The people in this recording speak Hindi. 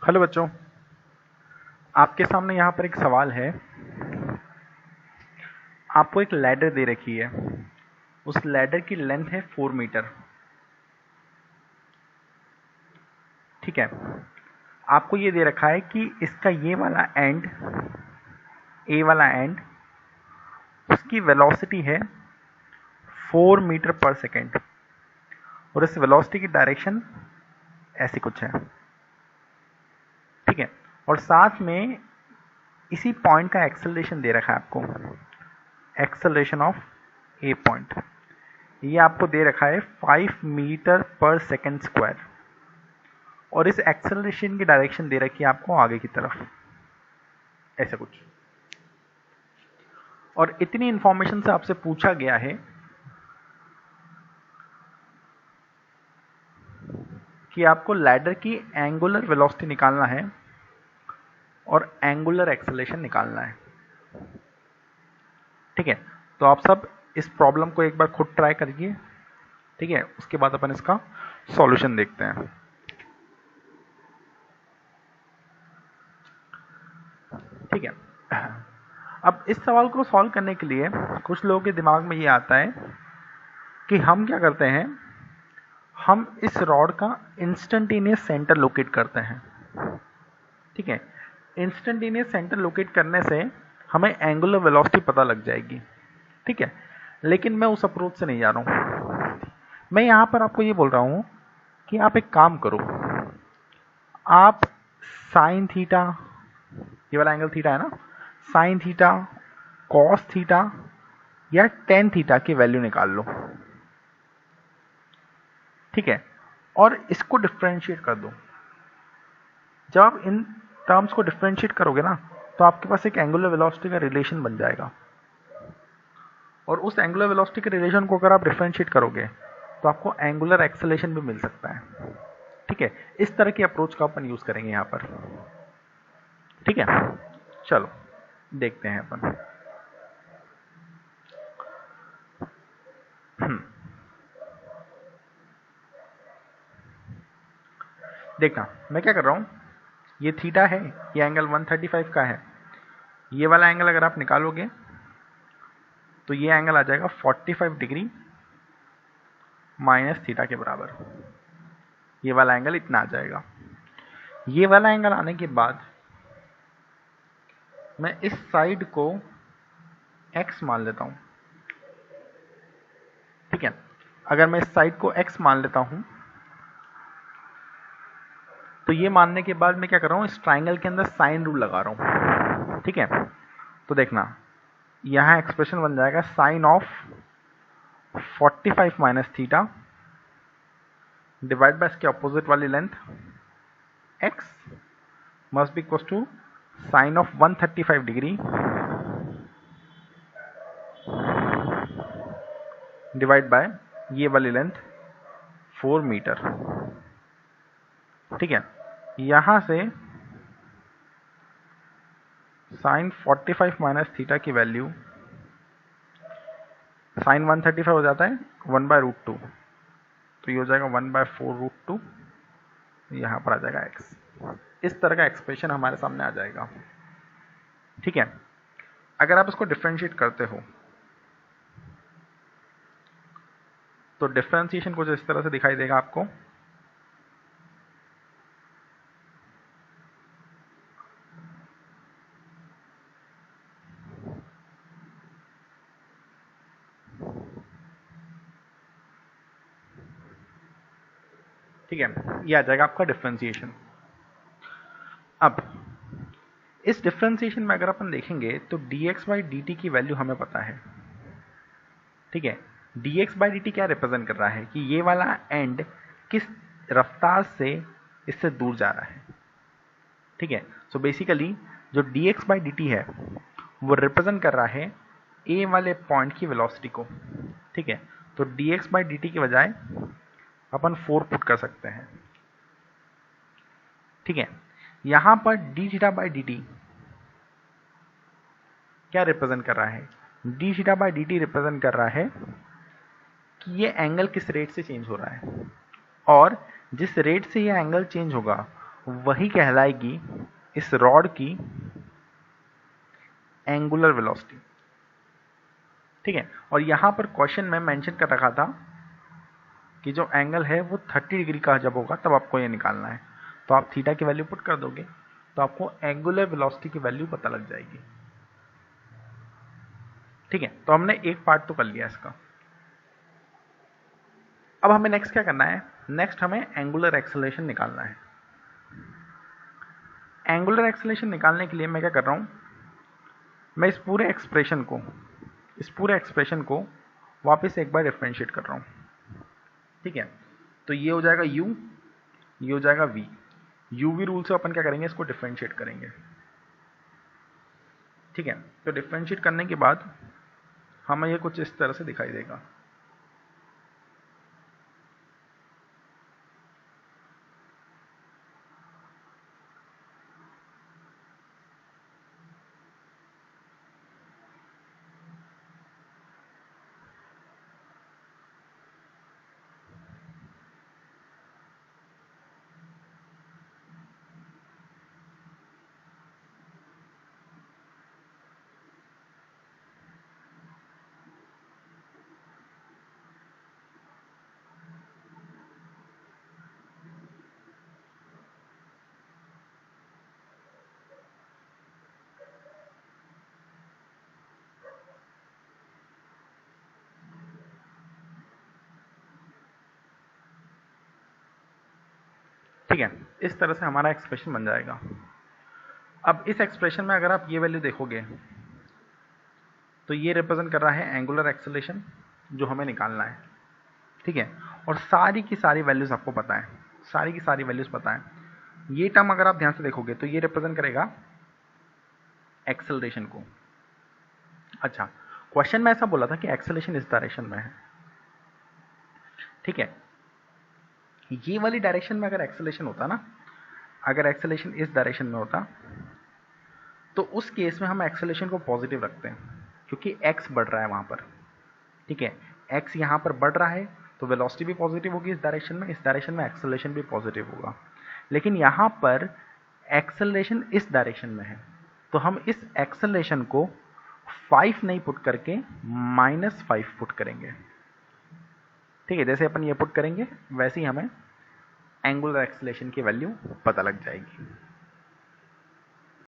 हेलो बच्चों, आपके सामने यहाँ पर एक सवाल है। आपको एक लैडर दे रखी है। उस लैडर की लेंथ है 4 मीटर। ठीक है। आपको ये दे रखा है कि इसका ये वाला एंड, ए वाला एंड, उसकी वेलोसिटी है 4 मीटर पर सेकेंड और इस वेलोसिटी की डायरेक्शन ऐसी कुछ है। ठीक है। और साथ में इसी पॉइंट का एक्सेलरेशन दे रखा है आपको, एक्सेलरेशन ऑफ ए पॉइंट। ये आपको दे रखा है 5 मीटर पर सेकेंड स्क्वायर और इस एक्सेलरेशन की डायरेक्शन दे रखी है आपको आगे की तरफ, ऐसा कुछ। और इतनी इंफॉर्मेशन से आपसे पूछा गया है कि आपको लैडर की एंगुलर वेलोसिटी निकालना है और एंगुलर एक्सेलरेशन निकालना है। ठीक है। तो आप सब इस प्रॉब्लम को एक बार खुद ट्राई करिए। ठीक है। उसके बाद अपन इसका सॉल्यूशन देखते हैं। ठीक है। अब इस सवाल को सॉल्व करने के लिए कुछ लोगों के दिमाग में ये आता है कि हम क्या करते हैं, हम इस रॉड का इंस्टेंटेनियस सेंटर लोकेट करते हैं। ठीक है। इंस्टेंटेनियस सेंटर लोकेट करने से हमें एंगुलर वेलोसिटी पता लग जाएगी। ठीक है। लेकिन मैं उस अप्रोच से नहीं जा रहा हूं। मैं यहां पर आपको ये बोल रहा हूं कि आप एक काम करो, आप साइन थीटा, ये वाला एंगल थीटा है ना, साइन थीटा, कॉस थीटा या टेन थीटा की वैल्यू निकाल लो। ठीक है। और इसको डिफरेंशिएट कर दो। जब आप इन टर्म्स को डिफरेंशिएट करोगे ना, तो आपके पास एक एंगुलर वेलोसिटी का रिलेशन बन जाएगा। और उस एंगुलर वेलोसिटी के रिलेशन को अगर आप डिफरेंशिएट करोगे तो आपको एंगुलर एक्सेलरेशन भी मिल सकता है। ठीक है। इस तरह की अप्रोच का अपन यूज करेंगे यहां पर। ठीक है। चलो देखते हैं अपन। देखना मैं क्या कर रहा हूं, ये थीटा है, ये एंगल 135 का है। ये वाला एंगल अगर आप निकालोगे तो ये एंगल आ जाएगा 45 डिग्री माइनस थीटा के बराबर। ये वाला एंगल इतना आ जाएगा। ये वाला एंगल आने के बाद मैं इस साइड को x मान लेता हूं। ठीक है। अगर मैं इस साइड को x मान लेता हूं तो ये मानने के बाद मैं क्या कर रहा हूं, इस ट्राइंगल के अंदर साइन रूल लगा रहा हूं। ठीक है। तो देखना यहां एक्सप्रेशन बन जाएगा sine of 45 minus theta divide by इसके अपोजिट वाली length x must be equal to sine of 135 degree divide by ये वाली लेंथ 4 मीटर। ठीक है। यहां से साइन 45 माइनस थीटा की वैल्यू, साइन 135 हो जाता है 1/√2, तो ये हो जाएगा 1/4√2। यहां पर आ जाएगा x। इस तरह का एक्सप्रेशन हमारे सामने आ जाएगा। ठीक है। अगर आप इसको डिफरेंशिएट करते हो तो डिफरेंशिएशन कुछ इस तरह से दिखाई देगा आपको। ठीक है। ये आ जाएगा आपका डिफरेंशिएशन। अब इस डिफरेंशिएशन में अगर अपन देखेंगे तो dx बाई dt की वैल्यू हमें पता है। ठीक है। dx बाई dt क्या रिप्रेजेंट कर रहा है कि ये वाला एंड किस रफ्तार से इससे दूर जा रहा है। ठीक है। सो बेसिकली जो dx बाई dt है वो रिप्रेजेंट कर रहा है a वाले पॉइंट की वेलोसिटी को। ठीक है। तो dx बाई dt की बजाय अपन 4 पुट कर सकते हैं। ठीक है। यहां पर D theta by D T क्या रिप्रेजेंट कर रहा है, D theta by D T represent कर रहा है कि ये एंगल किस रेट से चेंज हो रहा है, और जिस रेट से ये एंगल चेंज होगा वही कहलाएगी इस रॉड की एंगुलर वेलोसिटी। ठीक है, और यहां पर क्वेश्चन में मेंशन कर रखा था कि जो एंगल है वो 30 डिग्री का जब होगा तब आपको ये निकालना है। तो आप थीटा की वैल्यू पुट कर दोगे तो आपको एंगुलर वेलोसिटी की वैल्यू पता लग जाएगी। ठीक है, तो हमने एक पार्ट तो कर लिया इसका। अब हमें नेक्स्ट क्या करना है? नेक्स्ट हमें एंगुलर एक्सेलरेशन निकालना है। एंगुलर एक्सेलरेशन निकालने के लिए मैं क्या कर रहा हूं, मैं इस पूरे एक्सप्रेशन को वापस एक बार डिफरेंशिएट कर रहा हूं। ठीक है, तो ये हो जाएगा u, ये हो जाएगा v। uv रूल से अपन क्या करेंगे, इसको डिफरेंशिएट करेंगे। ठीक है, तो डिफरेंशिएट करने के बाद हमें ये कुछ इस तरह से दिखाई देगा। ठीक है, इस तरह से हमारा एक्सप्रेशन बन जाएगा। अब इस एक्सप्रेशन में अगर आप ये वैल्यू देखोगे तो ये रिप्रेजेंट कर रहा है एंगुलर एक्सेलरेशन जो हमें निकालना है। ठीक है, और सारी की सारी वैल्यूज आपको पता है, सारी की सारी वैल्यूज पता है। ये टर्म अगर आप ध्यान से देखोगे तो ये रिप्रेजेंट करेगा एक्सेलरेशन को। अच्छा, क्वेश्चन में ऐसा बोला था कि एक्सेलरेशन इस डायरेक्शन में है। ठीक है, ये वाली डायरेक्शन में अगर एक्सेलरेशन होता ना, अगर एक्सेलरेशन इस डायरेक्शन में होता तो उस केस में हम एक्सेलरेशन को पॉजिटिव रखते हैं क्योंकि x बढ़ रहा है वहां पर। ठीक है, x यहां पर बढ़ रहा है तो वेलोसिटी भी पॉजिटिव होगी इस डायरेक्शन में एक्सेलरेशन भी पॉजिटिव होगा। लेकिन यहां पर एक्सेलरेशन इस डायरेक्शन में है तो हम इस एक्सेलरेशन को 5 नहीं पुट करके -5 पुट करेंगे। ठीक है, जैसे अपन ये पुट करेंगे वैसे ही हमें एंगुलर एक्सेलरेशन की वैल्यू पता लग जाएगी।